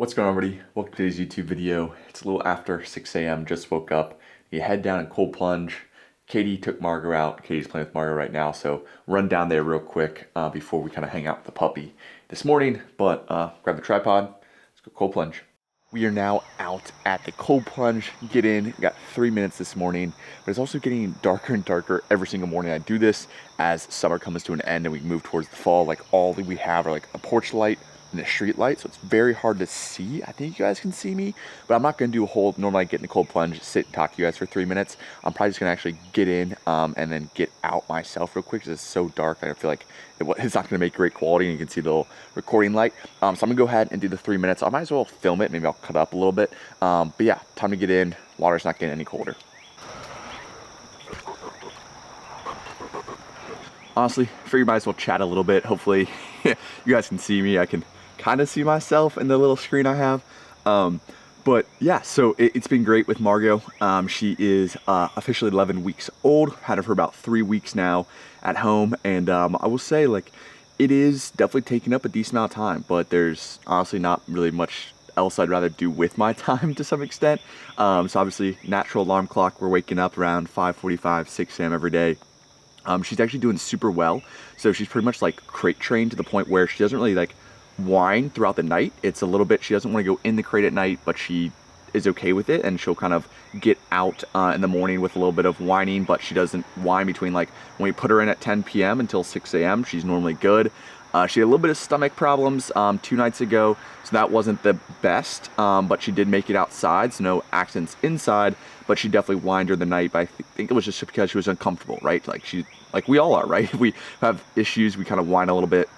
What's going on, everybody? Welcome to today's YouTube video. It's a little after 6 a.m. Just woke up. You head down and cold plunge. Katie took Margot out. Katie's playing with Margot right now, so run down there real quick before we kind of hang out with the puppy this morning. But grab the tripod. Let's go cold plunge. We are now out at the cold plunge. Get in. We got 3 minutes this morning, but it's also getting darker and darker every single morning. I do this as summer comes to an end and we move towards the fall. Like all that we have are like a porch light and a street light, so it's very hard to see. I think you guys can see me, but I'm not going to do a whole, normally I get in the cold plunge, sit and talk to you guys for 3 minutes. I'm probably just going to actually get in and then get out myself real quick because it's so dark. I feel like it's not going to make great quality, and you can see the little recording light. So I'm going to go ahead and do the 3 minutes. I might as well film it. Maybe I'll cut up a little bit. But yeah, time to get in. Water's not getting any colder. Honestly, I figure you might as well chat a little bit. Hopefully you guys can see me. I can kind of see myself in the little screen I have. But yeah, so it's been great with Margot. She is officially 11 weeks old. Had her for about 3 weeks now at home. And I will say, like, it is definitely taking up a decent amount of time, but there's honestly not really much else I'd rather do with my time to some extent. So obviously, natural alarm clock, we're waking up around 5:45, 6 a.m. every day. She's actually doing super well. So she's pretty much like crate trained to the point where she doesn't really like whine throughout the night. It's a little bit, she doesn't want to go in the crate at night, but she is okay with it, and she'll kind of get out in the morning with a little bit of whining, but she doesn't whine between, like, when we put her in at 10 p.m. until 6 a.m. she's normally good. She had a little bit of stomach problems 2 nights ago, so that wasn't the best, but she did make it outside, so no accidents inside, but she definitely whined during the night. But I think it was just because she was uncomfortable, right? Like we all are, right? If we have issues, we kind of whine a little bit.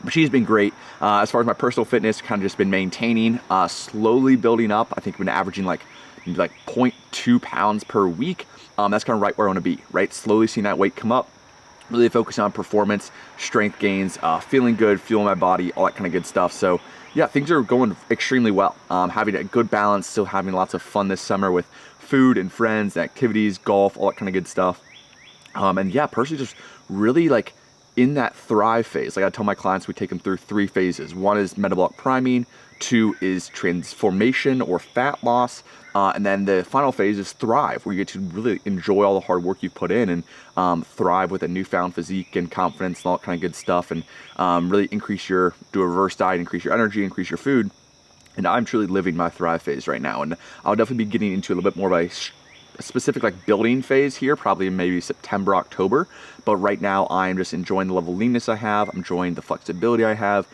But she's been great. As far as my personal fitness, kind of just been maintaining, slowly building up. I think I've been averaging like 0.2 pounds per week. That's kind of right where I want to be, right? Slowly seeing that weight come up. Really focusing on performance, strength gains, feeling good, fueling my body, all that kind of good stuff. So yeah, things are going extremely well. Having a good balance, still having lots of fun this summer with food and friends, activities, golf, all that kind of good stuff. And yeah, personally just really like in that thrive phase. Like I tell my clients, we take them through 3 phases. 1 is metabolic priming, 2 is transformation or fat loss, and then the final phase is thrive, where you get to really enjoy all the hard work you put in and thrive with a newfound physique and confidence and all that kind of good stuff, and really do a reverse diet, increase your energy, increase your food. And I'm truly living my thrive phase right now, and I'll definitely be getting into a little bit more of a specific like building phase here, probably maybe September, October. But right now I'm just enjoying the level of leanness I have. I'm enjoying the flexibility I have.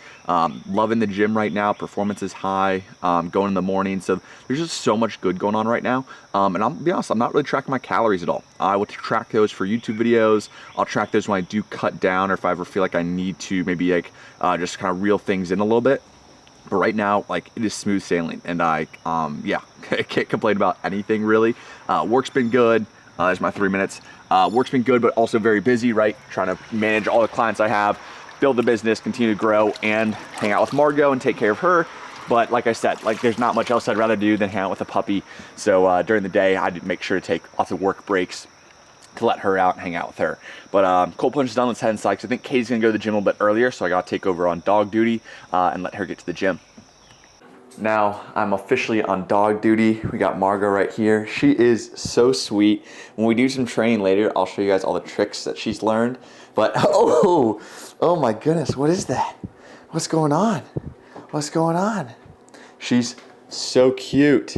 Loving the gym right now. Performance is high. Going in the morning. So there's just so much good going on right now. And I'll be honest, I'm not really tracking my calories at all. I will track those for YouTube videos. I'll track those when I do cut down, or if I ever feel like I need to maybe like just kind of reel things in a little bit. But right now, like, it is smooth sailing, and yeah, I can't complain about anything really. Work's been good. There's my 3 minutes. Work's been good, but also very busy, right? Trying to manage all the clients I have, build the business, continue to grow, and hang out with Margot and take care of her. But like I said, like there's not much else I'd rather do than hang out with a puppy. So during the day, I make sure to take lots of work breaks to let her out and hang out with her. But cold plunge is done. Let's head inside, because I think Katie's gonna go to the gym a little bit earlier, so I gotta take over on dog duty and let her get to the gym. Now I'm officially on dog duty. We got Margot right here. She is so sweet. When we do some training later, I'll show you guys all the tricks that she's learned. But oh my goodness, what is that? What's going on? What's going on? She's so cute.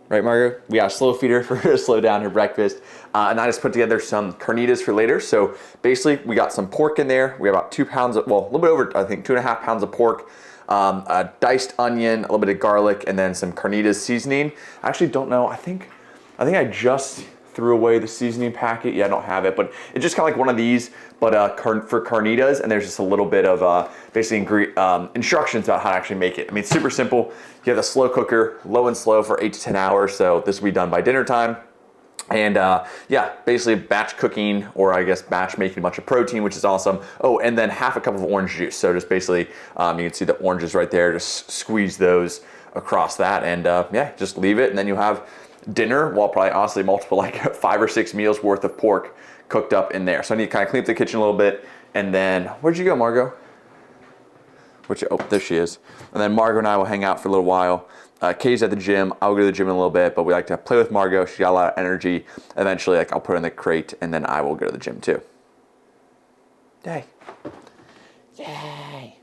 Right, Margot? We got a slow feeder for her to slow down her breakfast. And I just put together some carnitas for later. So basically, we got some pork in there. We have about 2 pounds of, well, a little bit over, I think, 2.5 pounds of pork, a diced onion, a little bit of garlic, and then some carnitas seasoning. I actually don't know. I think I just threw away the seasoning packet. Yeah, I don't have it, but it's just kind of like one of these, but for carnitas, and there's just a little bit of basically instructions about how to actually make it. I mean, it's super simple. You have the slow cooker, low and slow for 8 to 10 hours, so this will be done by dinner time. And yeah, basically batch cooking, or I guess batch making a bunch of protein, which is awesome. Oh, and then half a cup of orange juice. So just basically, you can see the oranges right there, just squeeze those across that, and yeah, just leave it, and then you have dinner, well, probably honestly multiple, like 5 or 6 meals worth of pork cooked up in there. So I need to kind of clean up the kitchen a little bit. And then, where'd you go, Margot? which, oh, there she is. And then Margot and I will hang out for a little while. Katie's at the gym. I'll go to the gym in a little bit, but we like to play with Margot. She's got a lot of energy. Eventually, like, I'll put her in the crate, and then I will go to the gym too. Yay. Yay.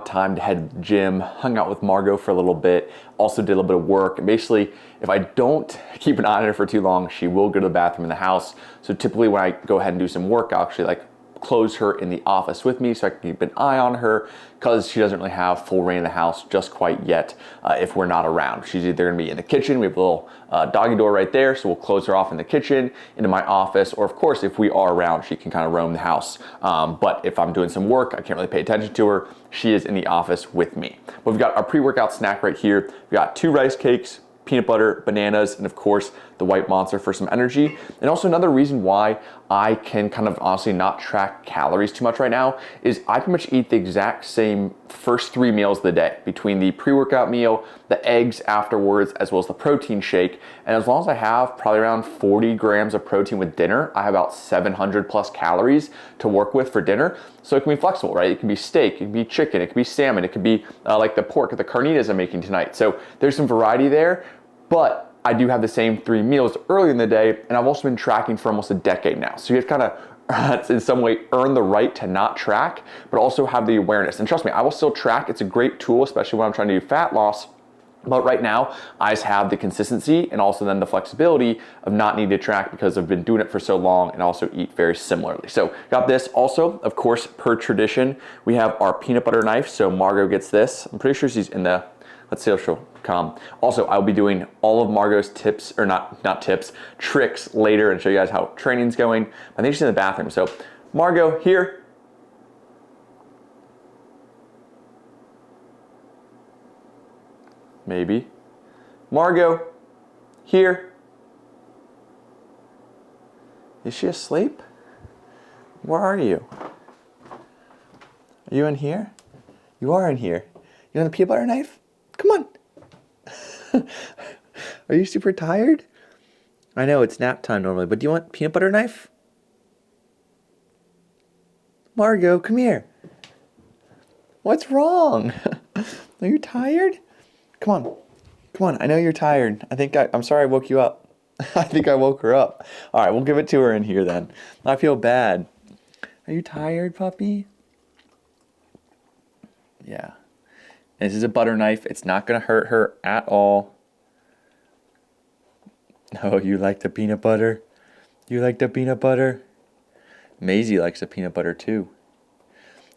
Time to head to the gym, hung out with Margot for a little bit, also did a little bit of work. And basically, if I don't keep an eye on her for too long, she will go to the bathroom in the house. So typically when I go ahead and do some work, I'll actually like close her in the office with me so I can keep an eye on her, because she doesn't really have full reign of the house just quite yet if we're not around. She's either gonna be in the kitchen. We have a little doggy door right there, so we'll close her off in the kitchen, into my office, or of course, if we are around, she can kind of roam the house. But if I'm doing some work, I can't really pay attention to her. She is in the office with me. But we've got our pre-workout snack right here. We've got 2 rice cakes, peanut butter, bananas, and of course, the White Monster for some energy. And also another reason why I can kind of honestly not track calories too much right now is I pretty much eat the exact same first 3 meals of the day, between the pre-workout meal, the eggs afterwards, as well as the protein shake. And as long as I have probably around 40 grams of protein with dinner, I have about 700 plus calories to work with for dinner. So it can be flexible, right? It can be steak, it can be chicken, it can be salmon, it could be like the pork, the carnitas I'm making tonight. So there's some variety there, but I do have the same 3 meals early in the day, and I've also been tracking for almost a decade now. So you have to kind of, in some way, earn the right to not track, but also have the awareness. And trust me, I will still track. It's a great tool, especially when I'm trying to do fat loss. But right now, I just have the consistency and also then the flexibility of not needing to track because I've been doing it for so long and also eat very similarly. So got this. Also, of course, per tradition, we have our peanut butter knife. So Margot gets this. I'm pretty sure she's in the, let's see if she'll come. Also, I'll be doing all of Margot's tips, or not tips, tricks later and show you guys how training's going. I think she's in the bathroom. So Margot, here. Maybe. Margot, here. Is she asleep? Where are you? Are you in here? You are in here. You want the peanut butter knife? Come on. Are you super tired? I know it's nap time normally, but do you want peanut butter knife? Margot, come here. What's wrong? Are you tired? Come on, I know you're tired. I'm sorry I woke you up. I think I woke her up. All right, we'll give it to her in here then. I feel bad. Are you tired, puppy? Yeah. This is a butter knife. It's not gonna hurt her at all. Oh, you like the peanut butter? You like the peanut butter? Maisie likes the peanut butter too.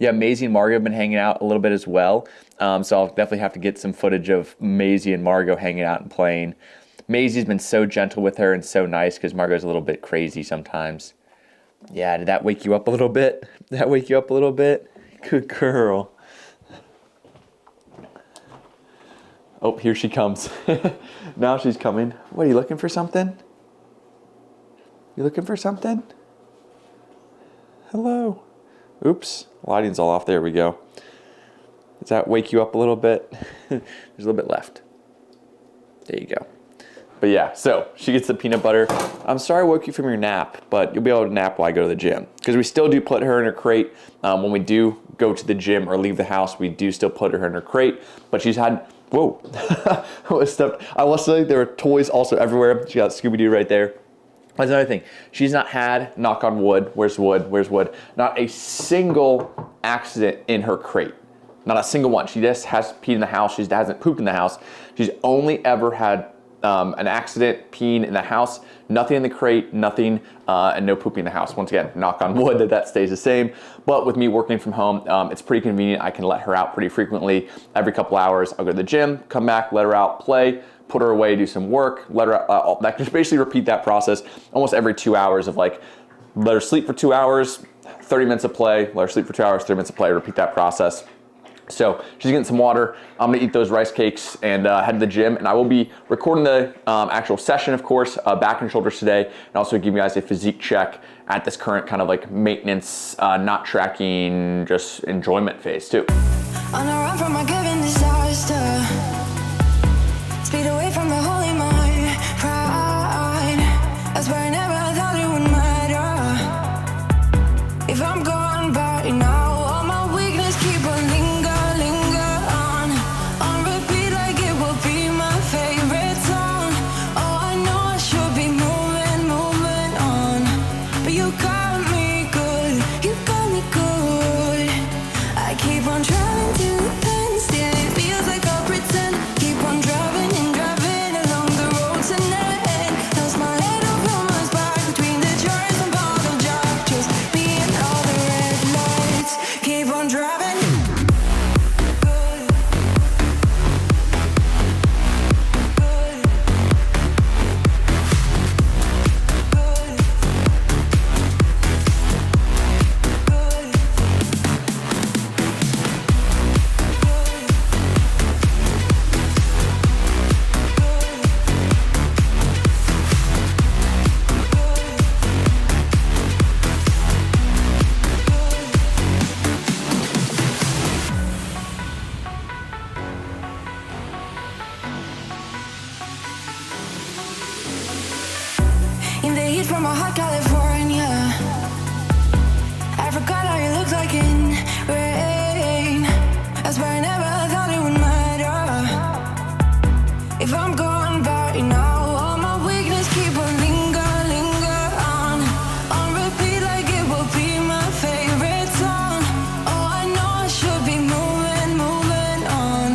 Yeah, Maisie and Margot have been hanging out a little bit as well. So I'll definitely have to get some footage of Maisie and Margot hanging out and playing. Maisie's been so gentle with her and so nice because Margot's a little bit crazy sometimes. Yeah, did that wake you up a little bit? Did that wake you up a little bit? Good girl. Oh, here she comes. Now she's coming. What, are you looking for something? You looking for something? Hello. Oops, lighting's all off. There we go. Does that wake you up a little bit? There's a little bit left. There you go. But yeah, so she gets the peanut butter. I'm sorry I woke you from your nap, but you'll be able to nap while I go to the gym. Because we still do put her in her crate. When we do go to the gym or leave the house, we do still put her in her crate. But she's had, whoa. I will say there are toys also everywhere. She got Scooby-Doo right there. That's another thing. She's not had, knock on wood, where's wood, not a single accident in her crate. Not a single one. She just has peed in the house. She hasn't pooped in the house. She's only ever had an accident peeing in the house. Nothing in the crate, nothing, and no pooping in the house. Once again, knock on wood that stays the same. But with me working from home, it's pretty convenient. I can let her out pretty frequently. Every couple hours, I'll go to the gym, come back, let her out, play, put her away, do some work, let her out. I can basically repeat that process almost every 2 hours of like, let her sleep for 2 hours, 30 minutes of play, let her sleep for 2 hours, 30 minutes of play, repeat that process. So she's getting some water. I'm gonna eat those rice cakes and head to the gym. And I will be recording the actual session, of course, back and shoulders today, and also give you guys a physique check at this current kind of like maintenance, not tracking, just enjoyment phase too. On a run from a given disaster, speed away from the holy mind, pride. That's where I never thought it would matter. If I'm gone by now, all my weakness. the heat from a hot California. I forgot how you looked like in rain. I swear I never thought it would matter if I'm gone by now. All my weakness keep on linger on repeat like it will be my favorite song. Oh, I know I should be moving on,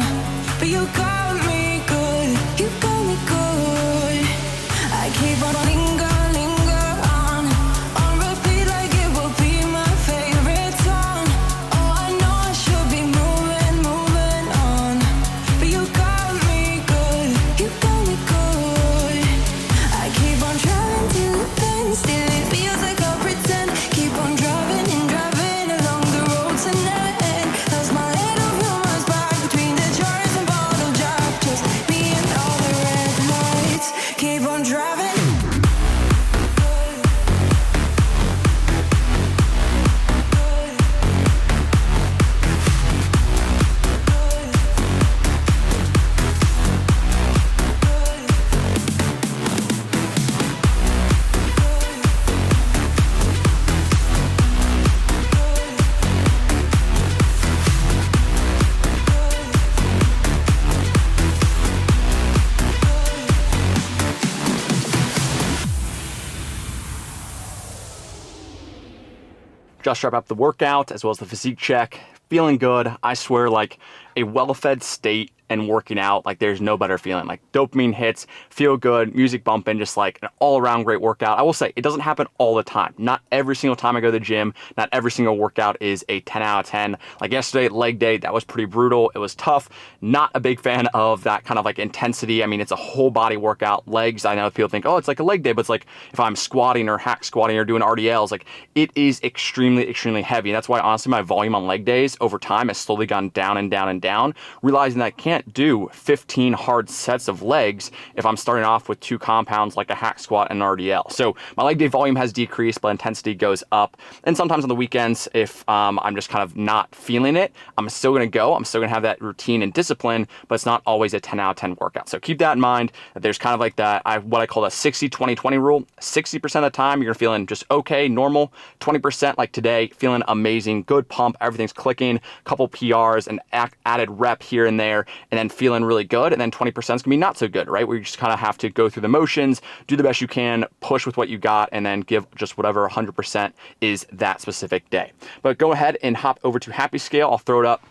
but you got me good, you got me good. I keep on linger on repeat like it will be my favorite song. Oh, I know I should be moving on, but you got me good, you got me good. I keep on driving till it bends, still it feels like I pretend. Keep on driving along the road tonight. Lost my head over my back between the jars and bottle jack. Just me and all the red lights. Keep on driving. Just wrap up the workout as well as the physique check. Feeling good. I swear, like a well-fed state and working out, like there's no better feeling. Like dopamine hits, feel good, music bumping, just like an all-around great workout. I will say it doesn't happen all the time. Not every single time I go to the gym, not every single workout is a 10 out of 10. Like yesterday, leg day, that was pretty brutal. It was tough. Not a big fan of that kind of like intensity. I mean, it's a whole body workout. Legs, I know people think, oh, it's like a leg day, but it's like if I'm squatting or hack squatting or doing RDLs, like it is extremely, extremely heavy. That's why honestly my volume on leg days over time has slowly gone down and down and down, realizing that I can't do 15 hard sets of legs if I'm starting off with 2 compounds like a hack squat and an RDL. So my leg day volume has decreased, but intensity goes up. And sometimes on the weekends, if I'm just kind of not feeling it, I'm still going to go. I'm still going to have that routine and discipline, but it's not always a 10 out of 10 workout. So keep that in mind, that there's kind of like that, what I call a 60-20-20 rule. 60% of the time, you're feeling just okay, normal. 20% like today, feeling amazing, good pump, everything's clicking, couple PRs, an added rep here and there, and then feeling really good. And then 20% is going to be not so good, right? Where you just kind of have to go through the motions, do the best you can, push with what you got, and then give just whatever 100% is that specific day. But go ahead and hop over to Happy Scale. I'll throw it up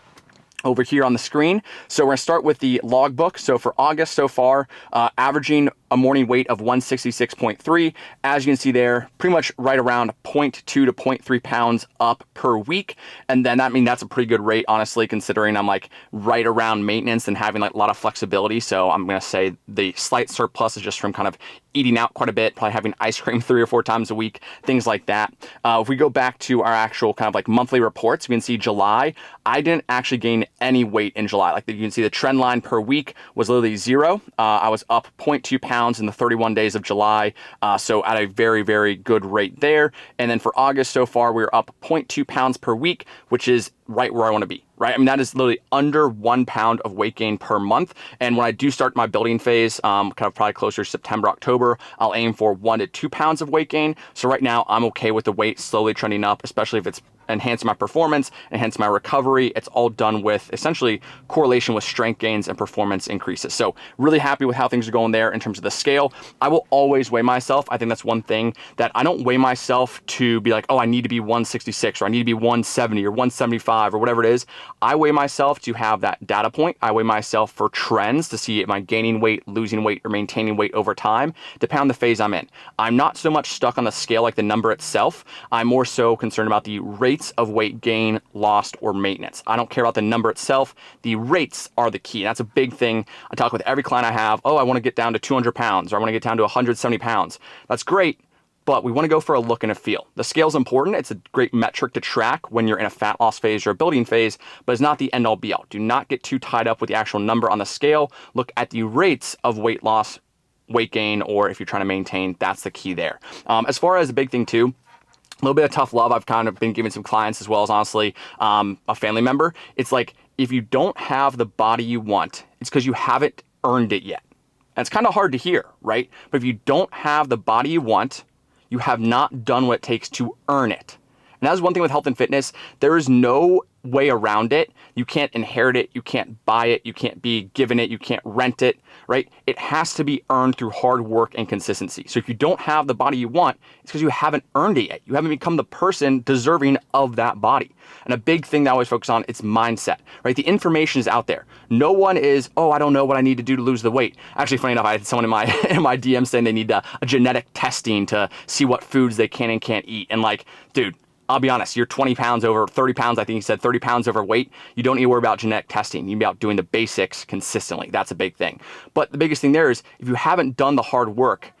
over here on the screen. So we're gonna start with the logbook. So for August so far, averaging a morning weight of 166.3. As you can see there, pretty much right around 0.2 to 0.3 pounds up per week. And then that's a pretty good rate, honestly, considering I'm like right around maintenance and having like a lot of flexibility. So I'm gonna say the slight surplus is just from kind of eating out quite a bit, probably having ice cream 3 or 4 times a week, things like that. If we go back to our actual kind of like monthly reports, we can see July, I didn't actually gain any weight in July. Like you can see the trend line per week was literally 0. I was up 0.2 pounds in the 31 days of July. So at a very, very good rate there. And then for August so far, we're up 0.2 pounds per week, which is right where I want to be, right? I mean, that is literally under 1 pound of weight gain per month. And when I do start my building phase, kind of probably closer to September, October, I'll aim for 1 to 2 pounds of weight gain. So right now I'm okay with the weight slowly trending up, especially if it's enhancing my performance, enhance my recovery. It's all done with essentially correlation with strength gains and performance increases. So really happy with how things are going there in terms of the scale. I will always weigh myself. I think that's one thing that I don't weigh myself to be like, oh, I need to be 166 or I need to be 170 or 175 or whatever it is. I weigh myself to have that data point. I weigh myself for trends to see am I gaining weight, losing weight, or maintaining weight over time, depending on the phase I'm in. I'm not so much stuck on the scale like the number itself. I'm more so concerned about the rates of weight gain, lost, or maintenance. I don't care about the number itself. The rates are the key. And that's a big thing. I talk with every client I have. Oh, I want to get down to 200 pounds or I want to get down to 170 pounds. That's great, but we want to go for a look and a feel. The scale is important. It's a great metric to track when you're in a fat loss phase or a building phase, but it's not the end all be all. Do not get too tied up with the actual number on the scale. Look at the rates of weight loss, weight gain, or if you're trying to maintain, that's the key there. As far as a big thing too, a little bit of tough love I've kind of been giving some clients as well as honestly a family member. It's like if you don't have the body you want, it's because you haven't earned it yet. And it's kind of hard to hear, right? But if you don't have the body you want, you have not done what it takes to earn it. And that's one thing with health and fitness. There is no way around it. You can't inherit it. You can't buy it. You can't be given it. You can't rent it, right? It has to be earned through hard work and consistency. So if you don't have the body you want, it's because you haven't earned it yet. You haven't become the person deserving of that body. And a big thing that I always focus on, it's mindset, right? The information is out there. No one is, oh, I don't know what I need to do to lose the weight. Actually, funny enough, I had someone in my DM saying they need a genetic testing to see what foods they can and can't eat. And like, dude, I'll be honest, you're 20 pounds over, 30 pounds, I think you said 30 pounds overweight. You don't need to worry about genetic testing. You need to be out doing the basics consistently. That's a big thing. But the biggest thing there is if you haven't done the hard work,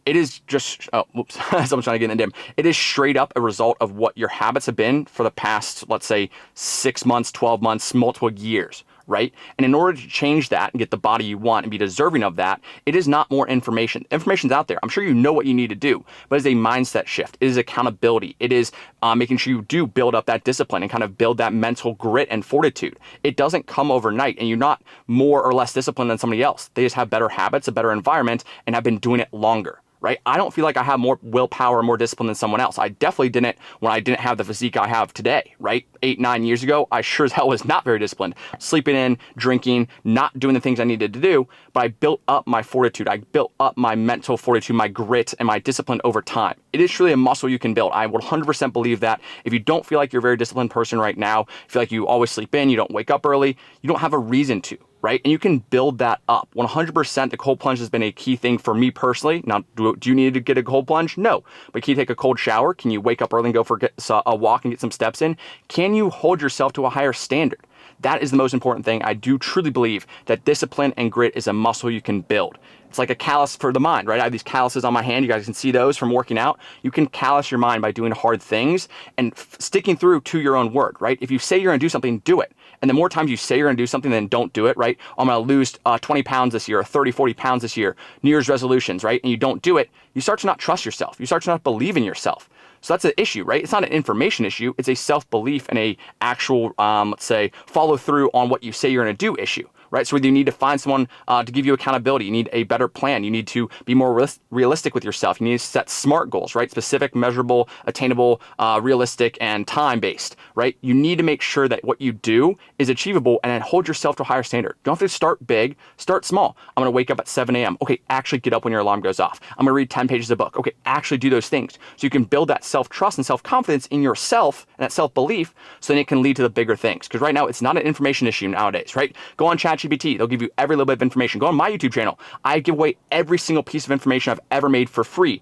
it is just, oh, whoops, someone's trying to get in the dim. It is straight up a result of what your habits have been for the past, let's say, 6 months, 12 months, multiple years, right? And in order to change that and get the body you want and be deserving of that, it is not more information. Information's out there. I'm sure you know what you need to do, but it's a mindset shift. It is accountability. It is making sure you do build up that discipline and kind of build that mental grit and fortitude. It doesn't come overnight, and you're not more or less disciplined than somebody else. They just have better habits, a better environment, and have been doing it longer. Right? I don't feel like I have more willpower, more discipline than someone else. I definitely didn't when I didn't have the physique I have today, right? 8, 9 years ago, I sure as hell was not very disciplined. Sleeping in, drinking, not doing the things I needed to do, but I built up my fortitude. I built up my mental fortitude, my grit, and my discipline over time. It is truly a muscle you can build. I would 100% believe that. If you don't feel like you're a very disciplined person right now, feel like you always sleep in, you don't wake up early, you don't have a reason to. Right? And you can build that up. 100% the cold plunge has been a key thing for me personally. Now, do you need to get a cold plunge? No. But can you take a cold shower? Can you wake up early and go for a walk and get some steps in? Can you hold yourself to a higher standard? That is the most important thing. I do truly believe that discipline and grit is a muscle you can build. It's like a callus for the mind, right? I have these calluses on my hand. You guys can see those from working out. You can callus your mind by doing hard things and sticking through to your own word, right? If you say you're going to do something, do it. And the more times you say you're going to do something, then don't do it, right? I'm going to lose 20 pounds this year, or 30, 40 pounds this year, New Year's resolutions, right? And you don't do it, you start to not trust yourself. You start to not believe in yourself. So that's an issue, right? It's not an information issue. It's a self-belief and a actual, let's say, follow through on what you say you're going to do issue. Right? So you need to find someone to give you accountability. You need a better plan. You need to be more realistic with yourself. You need to set SMART goals, right? Specific, measurable, attainable, realistic, and time-based, right? You need to make sure that what you do is achievable and then hold yourself to a higher standard. You don't have to start big, start small. I'm going to wake up at 7 a.m. Okay, actually get up when your alarm goes off. I'm going to read 10 pages of a book. Okay, actually do those things. So you can build that self-trust and self-confidence in yourself and that self-belief so then it can lead to the bigger things. Because right now, it's not an information issue nowadays, right? Go on ChatGPT. They'll give you every little bit of information. Go on my YouTube channel. I give away every single piece of information I've ever made for free,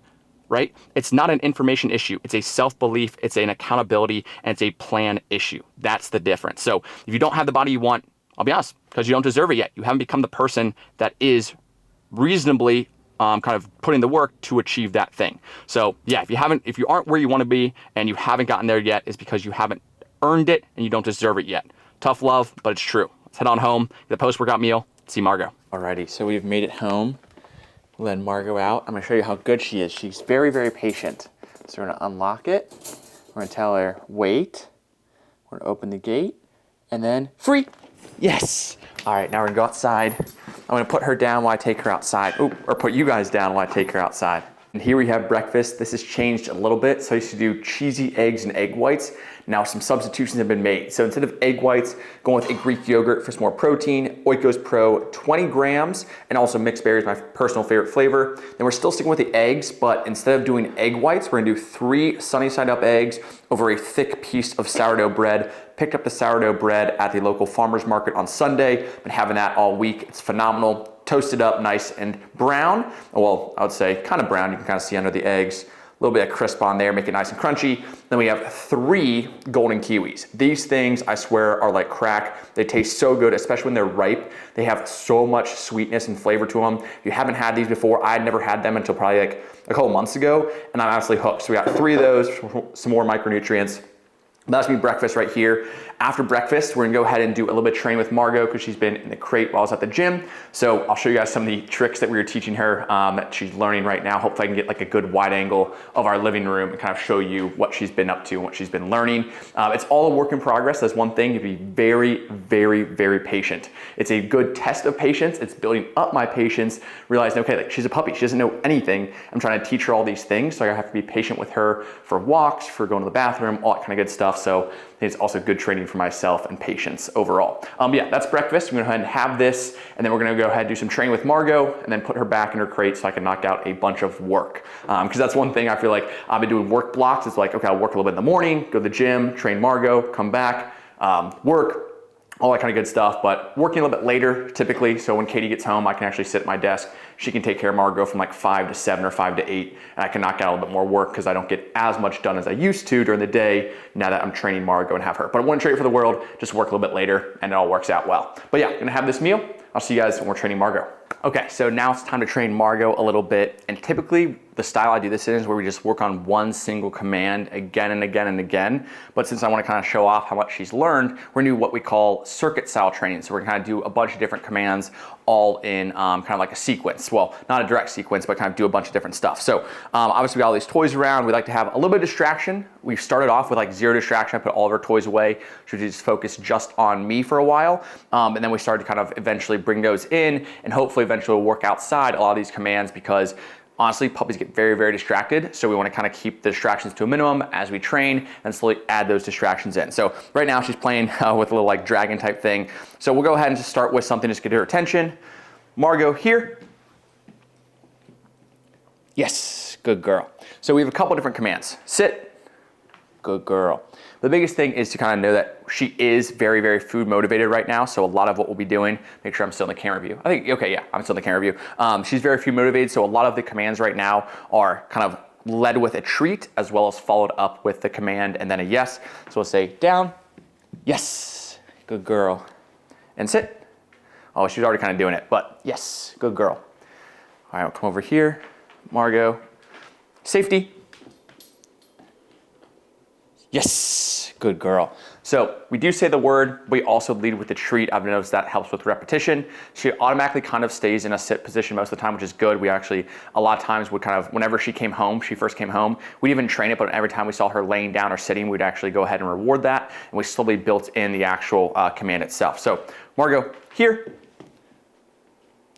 right? It's not an information issue. It's a self-belief, it's an accountability, and it's a plan issue. That's the difference. So if you don't have the body you want, I'll be honest, because you don't deserve it yet. You haven't become the person that is reasonably kind of putting the work to achieve that thing. So yeah, if you aren't where you want to be and you haven't gotten there yet, it's because you haven't earned it and you don't deserve it yet. Tough love, but it's true. Let's head on home, get a post-workout meal, see Margot. Alrighty, so we've made it home. Let Margot out. I'm gonna show you how good she is. She's very, very patient. So we're gonna unlock it. We're gonna tell her, wait. We're gonna open the gate, and then free. Yes. All right, now we're gonna go outside. I'm gonna put her down while I take her outside. Or put you guys down while I take her outside. And here we have breakfast. This has changed a little bit. So I used to do cheesy eggs and egg whites. Now some substitutions have been made. So instead of egg whites, going with a Greek yogurt for some more protein, Oikos Pro 20 grams, and also mixed berries, my personal favorite flavor. Then we're still sticking with the eggs, but instead of doing egg whites, we're gonna do 3 sunny side up eggs over a thick piece of sourdough bread. Picked up the sourdough bread at the local farmer's market on Sunday. Been having that all week. It's phenomenal. Toasted up nice and brown. Well, I would say kind of brown. You can kind of see under the eggs. A little bit of crisp on there, make it nice and crunchy. Then we have 3 golden kiwis. These things, I swear, are like crack. They taste so good, especially when they're ripe. They have so much sweetness and flavor to them. If you haven't had these before, I had never had them until probably like a couple months ago, and I'm absolutely hooked. So we got 3 of those, some more micronutrients. That's me breakfast right here. After breakfast, we're gonna go ahead and do a little bit of training with Margot because she's been in the crate while I was at the gym. So I'll show you guys some of the tricks that we were teaching her that she's learning right now. Hopefully I can get like a good wide angle of our living room and kind of show you what she's been up to and what she's been learning. It's all a work in progress. That's one thing, to be very, very, very patient. It's a good test of patience. It's building up my patience, realizing, okay, like she's a puppy. She doesn't know anything. I'm trying to teach her all these things. So I have to be patient with her for walks, for going to the bathroom, all that kind of good stuff. So I think it's also good training for myself and patience overall. Yeah, that's breakfast. I'm gonna go ahead and have this, and then we're gonna go ahead and do some training with Margot and then put her back in her crate so I can knock out a bunch of work. Because that's one thing I feel like I've been doing work blocks. It's like, okay, I'll work a little bit in the morning, go to the gym, train Margot, come back, work, all that kind of good stuff, but working a little bit later typically, so when Katie gets home, I can actually sit at my desk. She can take care of Margot from like 5 to 7 or 5 to 8, and I can knock out a little bit more work because I don't get as much done as I used to during the day now that I'm training Margot and have her. But I wouldn't trade it for the world, just work a little bit later, and it all works out well. But yeah, gonna have this meal. I'll see you guys when we're training Margot. Okay, so now it's time to train Margot a little bit, and typically the style I do this in is where we just work on one single command again and again and again. But since I want to kind of show off how much she's learned, we're gonna do what we call circuit style training. So we're gonna kind of do a bunch of different commands all in kind of like a sequence. Well, not a direct sequence, but kind of do a bunch of different stuff. So obviously we got all these toys around. We like to have a little bit of distraction. We started off with like 0 distraction. I put all of our toys away. So we just focus just on me for a while. And then we started to kind of eventually bring those in, and hopefully eventually we'll work outside a lot of these commands, because honestly, puppies get very, very distracted. So we want to kind of keep the distractions to a minimum as we train and slowly add those distractions in. So right now she's playing with a little like dragon type thing. So we'll go ahead and just start with something just to get her attention. Margot, here. Yes, good girl. So we have a couple different commands. Sit, good girl. The biggest thing is to kind of know that she is very, very food motivated right now. So a lot of what we'll be doing, make sure I'm still in the camera view. I think, okay, yeah, I'm still in the camera view. She's very food motivated. So a lot of the commands right now are kind of led with a treat as well as followed up with the command and then a yes. So we'll say down, yes, good girl, and sit. Oh, she's already kind of doing it, but yes, good girl. All right, we'll come over here, Margot, safety. Yes, good girl. So we do say the word, we also lead with the treat. I've noticed that helps with repetition. She automatically kind of stays in a sit position most of the time, which is good. We actually, a lot of times would kind of, whenever she came home, she first came home, we'd even train it, but every time we saw her laying down or sitting, we'd actually go ahead and reward that. And we slowly built in the actual command itself. So Margot, here.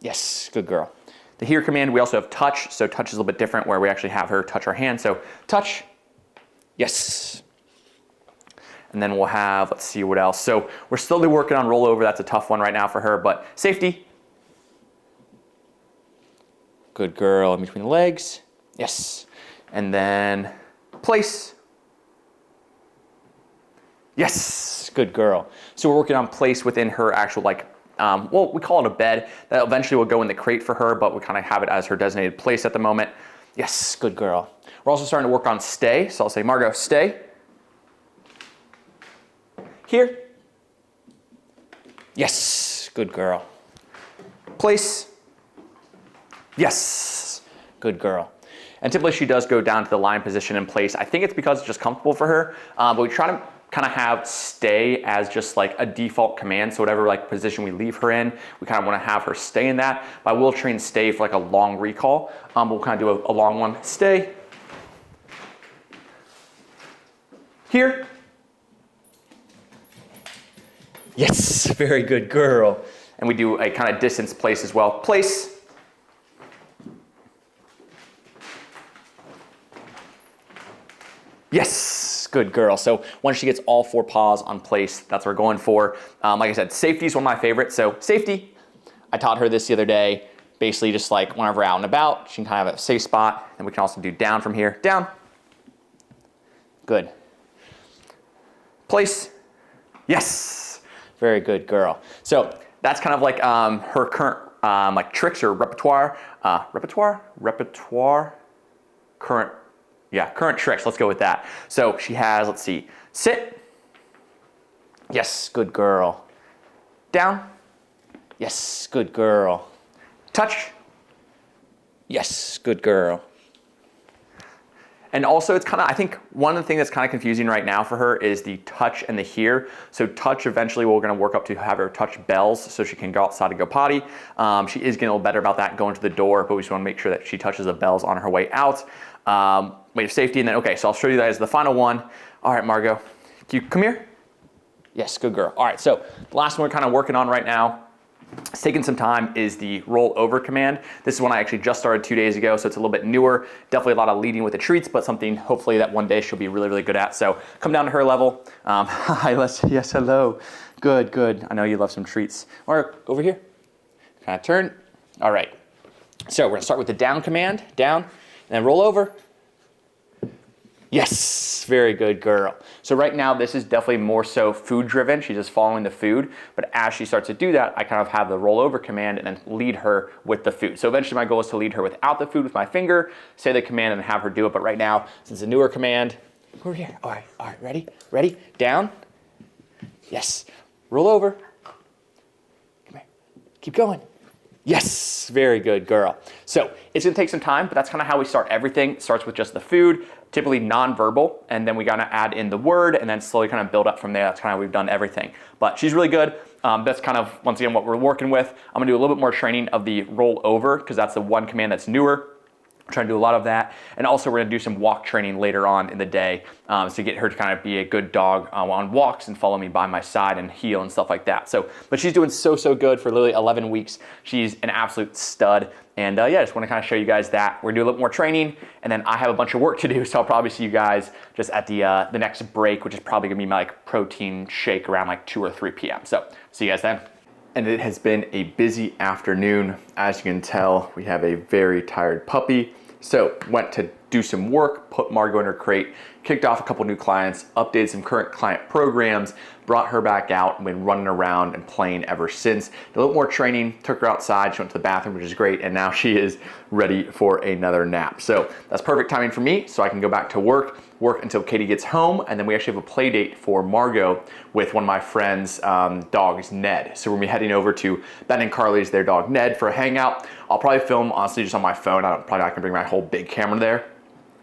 Yes, good girl. The here command, we also have touch. So touch is a little bit different where we actually have her touch our hand. So touch, yes. And then we'll have, let's see what else. So we're slowly working on rollover. That's a tough one right now for her, but safety. Good girl in between the legs. Yes. And then place. Yes, good girl. So we're working on place within her actual like, well, we call it a bed. That eventually will go in the crate for her, but we kind of have it as her designated place at the moment. Yes, good girl. We're also starting to work on stay. So I'll say, Margot, stay. Here. Yes, good girl. Place. Yes, good girl. And typically she does go down to the lying position in place. I think it's because it's just comfortable for her, but we try to kind of have stay as just like a default command. So whatever like position we leave her in, we kind of want to have her stay in that. But I will train stay for like a long recall. We'll kind of do a long one. Stay. Here. Yes, very good girl. And we do a kind of distance place as well. Place. Yes, good girl. So once she gets all 4 paws on place, that's what we're going for. Like I said, safety is one of my favorites. So safety, I taught her this the other day. Basically just like whenever we're out and about, she can kind of have a safe spot. And we can also do down from here. Down. Good. Place. Yes. Very good girl. So that's kind of like her current like tricks or repertoire. Current tricks. Let's go with that. So she has, let's see, sit. Yes, good girl. Down. Yes, good girl. Touch. Yes, good girl. And also it's kind of, I think one of the things that's kind of confusing right now for her is the touch and the hear. So touch, eventually we're gonna work up to have her touch bells so she can go outside and go potty. She is getting a little better about that going to the door, but we just wanna make sure that she touches the bells on her way out. Way of safety, and then, okay, so I'll show you guys the final one. All right, Margot, can you come here? Yes, good girl. All right, so the last one we're kind of working on right now, it's taking some time, is the roll over command. This is one I actually just started 2 days ago, so it's a little bit newer. Definitely a lot of leading with the treats, but something hopefully that one day she'll be really, really good at. So come down to her level. Hi, yes, hello. Good, good. I know you love some treats. Or over here. Kind of turn. All right. So we're gonna start with the down command, down, and then roll over. Yes, very good girl. So right now, this is definitely more so food driven. She's just following the food. But as she starts to do that, I kind of have the roll over command and then lead her with the food. So eventually my goal is to lead her without the food with my finger, say the command and have her do it. But right now, since it's a newer command, over here. All right, ready, down. Yes, roll over. Come here, keep going. Yes, very good girl. So it's gonna take some time, but that's kind of how we start everything. It starts with just the food, typically non-verbal, and then we gotta add in the word and then slowly kind of build up from there. That's kind of how we've done everything. But she's really good. That's kind of, once again, what we're working with. I'm gonna do a little bit more training of the roll over because that's the one command that's newer. I'm trying to do a lot of that. And also we're gonna do some walk training later on in the day to get her to kind of be a good dog on walks and follow me by my side and heel and stuff like that. So, but she's doing so good for literally 11 weeks. She's an absolute stud. And yeah, I just wanna kind of show you guys that. We're gonna do a little more training and then I have a bunch of work to do. So I'll probably see you guys just at the next break, which is probably gonna be my like protein shake around like 2 or 3 p.m. So see you guys then. And it has been a busy afternoon. As you can tell, we have a very tired puppy. So went to do some work, put Margot in her crate, kicked off a couple new clients, updated some current client programs, brought her back out and been running around and playing ever since. Did a little more training, took her outside, she went to the bathroom, which is great, and now she is ready for another nap. So that's perfect timing for me, so I can go back to work until Katie gets home, and then we actually have a play date for Margot with one of my friend's dogs, Ned. So we're gonna be heading over to Ben and Carly's, their dog Ned, for a hangout. I'll probably film, honestly, just on my phone. Probably not gonna bring my whole big camera there,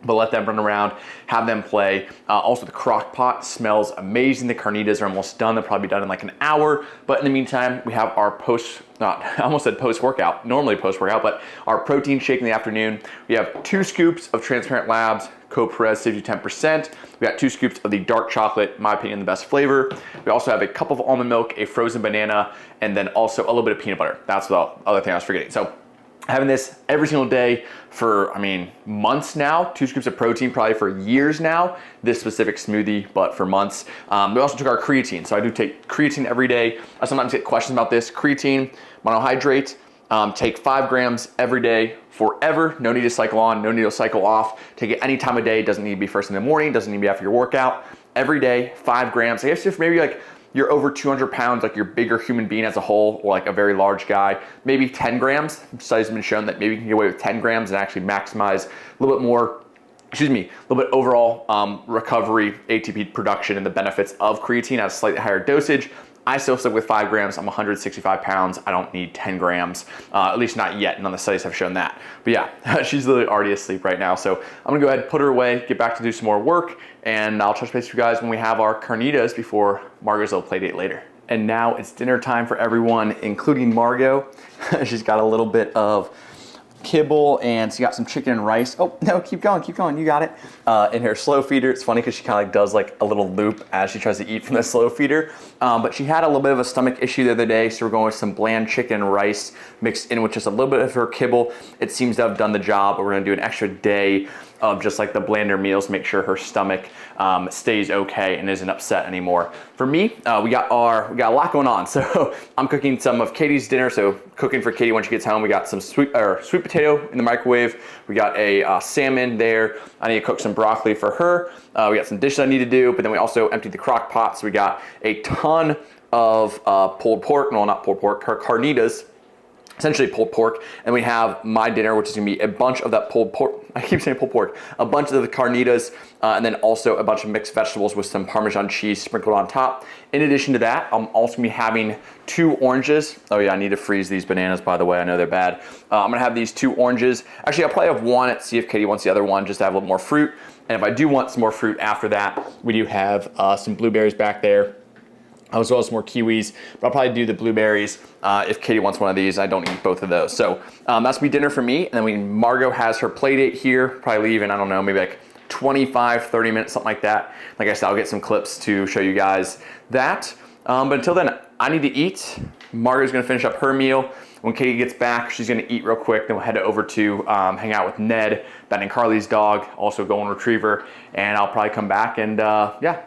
but let them run around, have them play. Also the crock pot smells amazing. The carnitas are almost done. They'll probably be done in like an hour. But in the meantime, we have our I almost said post-workout, normally post-workout, but our protein shake in the afternoon. We have 2 scoops of Transparent Labs, Perez saves you 10%. We got 2 scoops of the dark chocolate, in my opinion, the best flavor. We also have a cup of almond milk, a frozen banana, and then also a little bit of peanut butter. That's the other thing I was forgetting. So having this every single day for, I mean, months now. 2 scoops of protein probably for years now. This specific smoothie, but for months. We also took our creatine. So I do take creatine every day. I sometimes get questions about this. Creatine, monohydrate, take 5 grams every day forever. No need to cycle on, no need to cycle off. Take it any time of day. Doesn't need to be first in the morning, doesn't need to be after your workout. Every day, 5 grams. I guess if maybe like you're over 200 pounds, like you're a bigger human being as a whole, or like a very large guy, maybe 10 grams. Studies have been shown that maybe you can get away with 10 grams and actually maximize a little bit more, a little bit overall recovery, ATP production, and the benefits of creatine at a slightly higher dosage. I still stick with 5 grams. I'm 165 pounds. I don't need 10 grams, at least not yet. None of the studies have shown that. But yeah, she's literally already asleep right now. So I'm gonna go ahead and put her away, get back to do some more work, and I'll touch base with you guys when we have our carnitas before Margot's little play date later. And now it's dinner time for everyone, including Margot. She's got a little bit of kibble and she got some chicken and rice. Oh no, keep going, you got it. In her slow feeder. It's funny because she kind of like does like a little loop as she tries to eat from the slow feeder. But she had a little bit of a stomach issue the other day, so we're going with some bland chicken and rice mixed in with just a little bit of her kibble. It seems to have done the job, but we're gonna do an extra day of just like the blander meals, make sure her stomach stays okay and isn't upset anymore. For me, we got a lot going on. So I'm cooking some of Katie's dinner. So cooking for Katie when she gets home. We got some sweet potato in the microwave. We got a salmon there. I need to cook some broccoli for her. We got some dishes I need to do, but then we also emptied the crock pot. So we got a ton of pulled pork, no, not pulled pork, her carnitas. essentially pulled pork, and we have my dinner, which is gonna be a bunch of that pulled pork. I keep saying pulled pork. A bunch of the carnitas, and then also a bunch of mixed vegetables with some Parmesan cheese sprinkled on top. In addition to that, I'm also gonna be having 2 oranges. Oh yeah, I need to freeze these bananas, by the way. I know they're bad. I'm gonna have these 2 oranges. Actually, I'll probably have one, see if Katie wants the other one, just to have a little more fruit. And if I do want some more fruit after that, we do have some blueberries back there, as well as some more kiwis, but I'll probably do the blueberries if Katie wants one of these. I don't eat both of those. So that's gonna be dinner for me. And then Margot has her play date here, probably leave in, I don't know, maybe like 25, 30 minutes, something like that. Like I said, I'll get some clips to show you guys that. But until then, I need to eat. Margot's gonna finish up her meal. When Katie gets back, she's gonna eat real quick. Then we'll head over to hang out with Ned, Ben and Carly's dog, also a golden retriever. And I'll probably come back and yeah,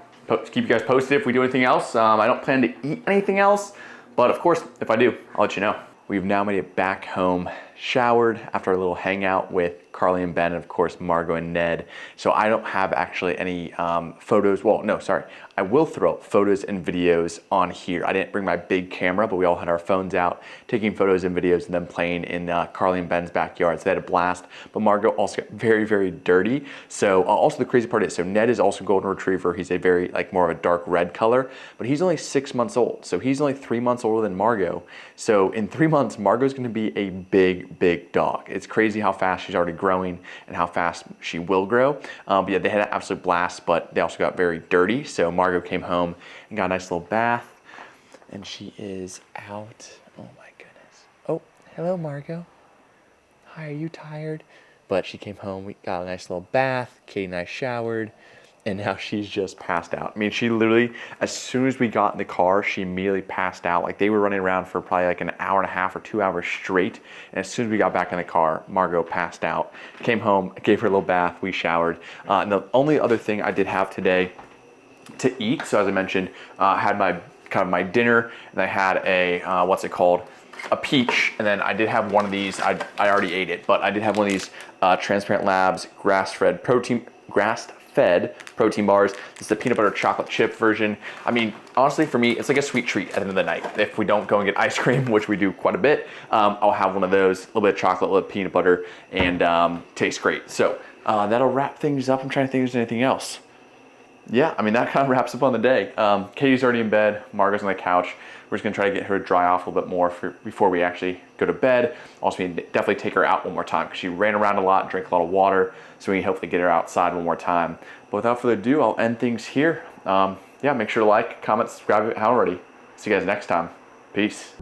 keep you guys posted if we do anything else. I don't plan to eat anything else, but of course, if I do, I'll let you know. We've now made it back home, showered after a little hangout with Carly and Ben, and of course, Margot and Ned. So I don't have actually any photos. Well, no, sorry. I will throw up photos and videos on here. I didn't bring my big camera, but we all had our phones out, taking photos and videos and then playing in Carly and Ben's backyard. So they had a blast, but Margot also got very, very dirty. So also the crazy part is, so Ned is also a golden retriever. He's a very, like more of a dark red color, but he's only 6 months old. So he's only 3 months older than Margot. So in 3 months, Margot's gonna be a big, big dog. It's crazy how fast she's already growing and how fast she will grow. But yeah, they had an absolute blast, but they also got very dirty. So Margot came home and got a nice little bath, and she is out. Oh my goodness. Oh, hello, Margot. Hi, are you tired? But she came home, we got a nice little bath, Katie and I showered, and now she's just passed out. I mean, she literally, as soon as we got in the car, she immediately passed out. Like they were running around for probably like an hour and a half or 2 hours straight. And as soon as we got back in the car, Margot passed out. Came home, gave her a little bath, we showered. And the only other thing I did have today to eat, so as I mentioned, I had my kind of my dinner, and I had a, what's it called? A peach, and then I did have one of these, I already ate it, but I did have one of these Transparent Labs grass-fed protein bars. This is the peanut butter chocolate chip version. I mean, honestly, for me, it's like a sweet treat at the end of the night. If we don't go and get ice cream, which we do quite a bit, I'll have one of those, a little bit of chocolate, a little peanut butter, and tastes great. So that'll wrap things up. I'm trying to think if there's anything else. Yeah, I mean, that kind of wraps up on the day. Katie's already in bed. Margot's on the couch. We're just gonna try to get her to dry off a little bit more before we actually go to bed. Also, we definitely take her out one more time because she ran around a lot, drank a lot of water, so we can hopefully get her outside one more time. But without further ado, I'll end things here. Yeah, make sure to like, comment, subscribe if you haven't already. See you guys next time. Peace.